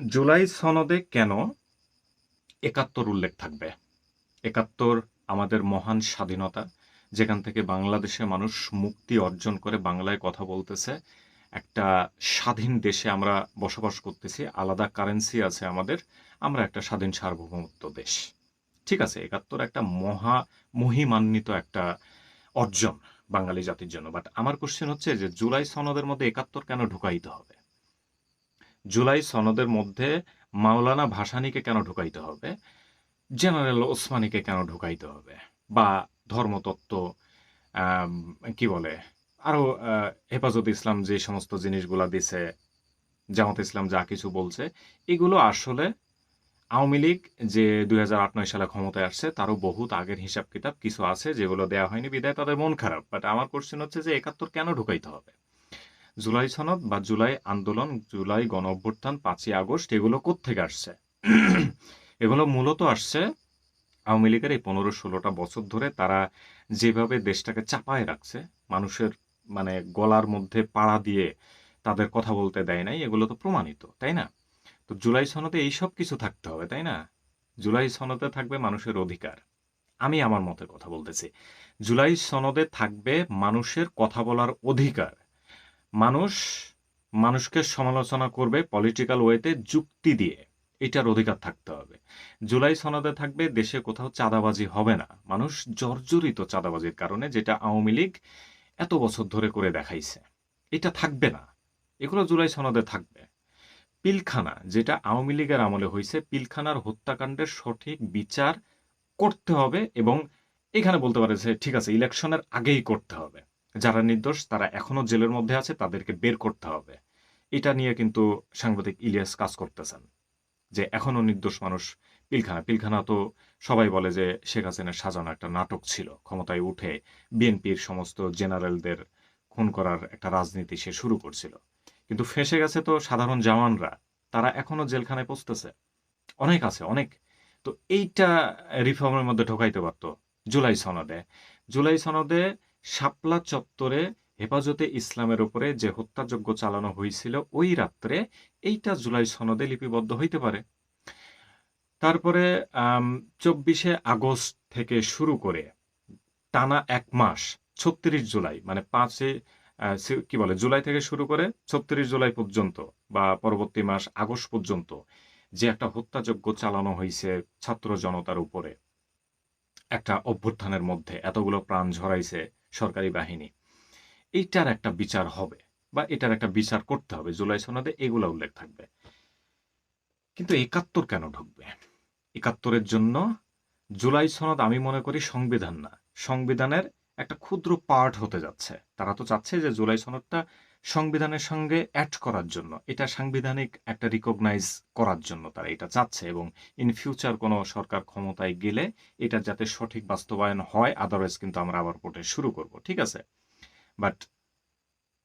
জুলাই সনদে কেন ৭১ উল্লেখ থাকবে? ৭১ আমাদের মহান স্বাধীনতা, যেখান থেকে বাংলাদেশের মানুষ মুক্তি অর্জন করে বাংলায় কথা বলতেছে। একটা স্বাধীন দেশে আমরা বসবাস করতেছি, আলাদা কারেন্সি আছে আমাদের, আমরা একটা স্বাধীন সার্বভৌমত্ব দেশ। ঠিক আছে, ৭১ একটা মহিমান্বিত একটা অর্জন বাঙালি জাতির জন্য। বাট আমার কোশ্চেন হচ্ছে যে জুলাই সনদের মধ্যে ৭১ কেন ঢুকাইতে হবে? জুলাই সনদের মধ্যে মাওলানা ভাসানীকে কেন ঢুকাইতে হবে? জেনারেল ওসমানীকে কেন ঢুকাইতে হবে? বা ধর্মতত্ত্ব, আম কি বলে? আরো হেফাজত ইসলাম যে সমস্ত জিনিসগুলা দিছে, জামাত ইসলাম যা কিছু বলছে, এগুলো আসলে আওয়ামী লীগ যে ২০০৮-৯ সালে ক্ষমতায় আসছে, তারও বহুত আগের হিসাব-কিতাব কিছু আছে যেগুলো দেয়া হয়নি বিধায় তাদের মন খারাপ। বাট আমার কোশ্চেন হচ্ছে যে ৭১ কেন ঢুকাইতে হবে? জুলাই সনদ বা জুলাই আন্দোলন, জুলাই গণঅভ্যুত্থান, ৫ই আগস্ট এগুলো কোত্থেকে আসছে? এগুলো মূলত আসছে আওয়ামী লীগের এই ১৫-১৬টা বছর ধরে তারা যেভাবে দেশটাকে চাপায় রাখছে, মানুষের মানে গলার মধ্যে পাড়া দিয়ে তাদের কথা বলতে দেয় নাই, এগুলো তো প্রমাণিত, তাই না? তো জুলাই সনদে এইসব কিছু থাকতে হবে, তাই না? জুলাই সনদে থাকবে মানুষের অধিকার। আমি আমার মতে কথা বলতেছি। জুলাই সনদে থাকবে মানুষের কথা বলার অধিকার। মানুষ মানুষকে সমালোচনা করবে পলিটিক্যাল ওয়েতে যুক্তি দিয়ে। এটার অধিকার থাকতে হবে। জুলাই সনদে থাকবে দেশে কোথাও চাঁদাবাজি হবে না। মানুষ জর্জরিত চাঁদাবাজির কারণে, যেটা আওয়ামী লীগ এত বছর ধরে করে দেখাইছে। এটা থাকবে না। এগুলো জুলাই সনদে থাকবে। পিলখানা, যেটা আওয়ামী লীগের আমলে হইছে, পিলখানার হত্যাকাণ্ডের সঠিক বিচার করতে হবে এবং এখানে বলতে পারে যে ঠিক আছে, ইলেকশনের আগেই করতে হবে। যারা নির্দোষ তারা এখনো জেলের মধ্যে আছে, তাদেরকে বের করতে হবে। এটা নিয়ে কিন্তু সাংবাদিক ইলিয়াস কাজ করতেছেন, যে এখনো নির্দোষ মানুষ পিলখানা তো সবাই বলে যে শেখ হাসিনার সাজানো একটা নাটক ছিল। ক্ষমতায় উঠে বিএনপির সমস্ত জেনারেলদের খুন করার একটা রাজনীতি সে শুরু করছিল, কিন্তু ফেঁসে গেছে তো সাধারণ জওয়ানরা, তারা এখনো জেলখানায় পচতেছে। অনেক আছে, অনেক। তো এইটা রিফর্মের মধ্যে ঢোকাইতে পারতো জুলাই সনদে। জুলাই সনদে শাপলা চত্বরে হেফাজতে ইসলামের উপরে যে হত্যাযজ্ঞ চালানো হয়েছিল ওই রাত্রে, এইটা জুলাই সনদে লিপিবদ্ধ হইতে পারে। তারপরে ২৪শে আগস্ট থেকে শুরু করে টানা ১ মাস, ৩৬ জুলাই মানে ৫ কি বলে, জুলাই থেকে শুরু করে ৩৬ জুলাই পর্যন্ত বা পরবর্তী মাস আগস্ট পর্যন্ত যে একটা হত্যাযজ্ঞ চালানো হইছে ছাত্র জনতার উপরে, একটা অভ্যুত্থানের মধ্যে এতগুলো প্রাণ ঝরাইছে সরকারি বাহিনী, এইটার একটা বিচার হবে বা এটার একটা বিচার করতে হবে। জুলাই সনদে এগুলা উল্লেখ থাকবে। কিন্তু ৭১ কেন ঢুকবে? ৭১-এর জন্য জুলাই সনদ আমি মনে করি সংবিধান না, সংবিধানের একটা ক্ষুদ্র পার্ট হতে যাচ্ছে। তারা তো চাচ্ছে যে জুলাই সনদটা সংবিধানের সঙ্গে অ্যাড করার জন্য, এটা সাংবিধানিক একটা রিকগনাইজ করার জন্য তারা এটা চাচ্ছে, এবং ইন ফিউচার কোনো সরকার ক্ষমতায় গেলে এটা যাতে সঠিক বাস্তবায়ন হয়, আদারওয়াইজ কিন্তু আমরা আবার প্রোটেস্ট শুরু করব। ঠিক আছে? But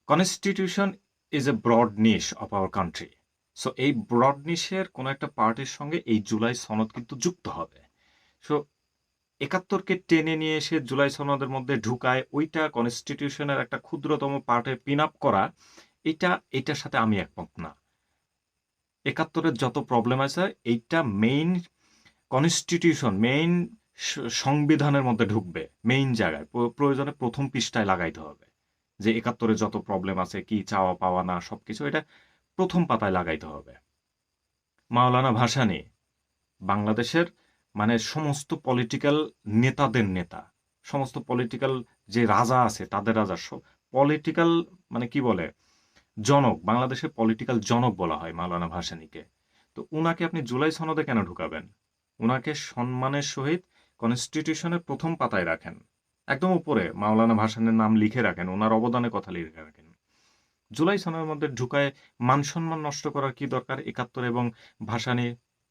constitution is a broad niche of our country. So এই ব্রড নিশের কোনো একটা পার্টের সঙ্গে এই জুলাই সনদ কিন্তু যুক্ত হবে। সো ৭১-কে টেনে নিয়ে এসে জুলাই সনদের মধ্যে ঢুকায় ওইটা কনস্টিটিউশনের একটা ক্ষুদ্রতম পার্টে পিন আপ করা, এটার সাথে আমি একমত না। ৭১-এর যত প্রবলেম আছে এইটা মেইন কনস্টিটিউশন, মেইন সংবিধানের মধ্যে ঢুকবে, মেইন জায়গায় প্রয়োজনে প্রথম পৃষ্ঠায় লাগাইতে হবে যে ৭১-এ যত প্রবলেম আছে, কি চাওয়া পাওয়া না সবকিছু, এটা প্রথম পাতায় লাগাইতে হবে। মাওলানা ভাসানী বাংলাদেশের মানে সমস্ত পলিটিক্যাল নেতাদের নেতা, সমস্ত পলিটিক্যাল যে রাজা আছে তাদের রাজা, পলিটিক্যাল মানে কি বলে, জনক, বাংলাদেশের পলিটিক্যাল জনক বলা হয় মাওলানা ভাসানীকে। তো উনাকে আপনি জুলাই সনদে কেন ঢুকাবেন? উনাকে সম্মানের সহিত কনস্টিটিউশনের প্রথম পাতায় রাখেন, একদম উপরে মাওলানা ভাসানীর নাম লিখে রাখেন, ওনার অবদানের কথা লিখে রাখেন। জুলাই সনদের মধ্যে ঢুকায় মান সম্মান নষ্ট করার কি দরকার ৭১ এবং ভাসানী,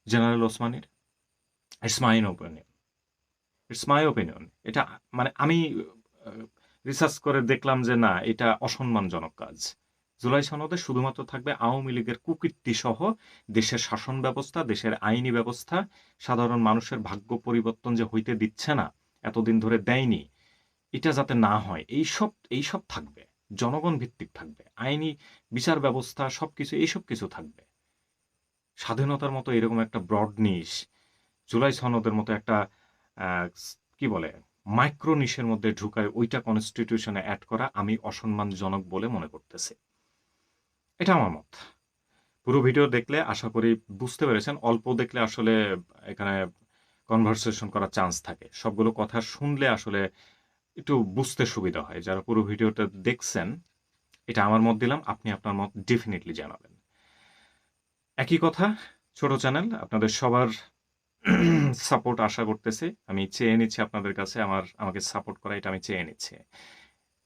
জেনারেল ওসমানীর? It's my opinion, it's my opinion. এটা মানে আমি রিসার্চ করে দেখলাম যে না, এটা অসম্মানজনক কাজ। জুলাই সনদে শুধুমাত্র থাকবে আওয়ামী লীগের কুকীর্তি সহ দেশের শাসন ব্যবস্থা, দেশের আইনি ব্যবস্থা, সাধারণ মানুষের ভাগ্য পরিবর্তন যে হইতে দিচ্ছে না, এতদিন ধরে দেয়নি, এটা যাতে না হয়, এইসব থাকবে। জনগণ ভিত্তিক থাকবে, আইনি বিচার ব্যবস্থা সবকিছু, এইসব কিছু থাকবে। স্বাধীনতার মতো এরকম একটা ব্রড নিশ, জুলাই সনদের মতো একটা কি বলে মাইক্রো নিশের মধ্যে ঢুকায় ওইটা কনস্টিটিউশনে অ্যাড করা আমি অসম্মানজনক বলে মনে করতেছি। এটা আমার মত। পুরো ভিডিও দেখলে আশা করি বুঝতে পেরেছেন। অল্প দেখলে আসলে এখানে কনভারসেশন করার চান্স থাকে। সবগুলো কথা শুনলে আসলে একটু বুঝতে সুবিধা হয়। যারা পুরো ভিডিওটা দেখছেন, এটা আমার মত দিলাম। আপনি আপনার মত ডেফিনিটলি জানাবেন। একই কথা, ছোট চ্যানেল, আপনাদের সবার সাপোর্ট আশা করতেছি। আমি চেয়ে নিচ্ছি আপনাদের কাছে আমাকে সাপোর্ট করা, এটা আমি চেয়ে নিচ্ছি।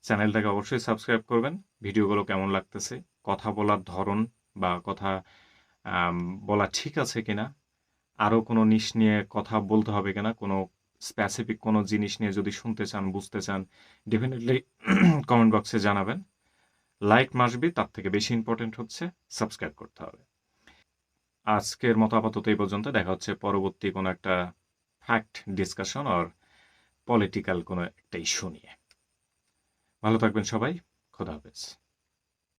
চ্যানেলটাকে অবশ্যই সাবস্ক্রাইব করবেন। ভিডিওগুলো কেমন লাগতেছে, কথা বলার ধরন বা কথা আম বলা ঠিক আছে কিনা, আরো কোনো নিশ নিয়ে কথা বলতে হবে কিনা, কোনো স্পেসিফিক কোনো জিনিস নিয়ে যদি শুনতে চান, বুঝতে চান, ডেফিনিটলি কমেন্ট বক্সে জানাবেন। লাইক মাস্ট বি, তার থেকে বেশি ইম্পোর্টেন্ট হচ্ছে সাবস্ক্রাইব করতে হবে। আজকের মতো আপাতত এই পর্যন্ত। দেখা হচ্ছে পরবর্তী কোনো একটা ফ্যাক্ট ডিসকাশন অর পলিটিক্যাল কোনো একটা ইস্যু নিয়ে। ভালো থাকবেন সবাই। খোদা হাফেজ।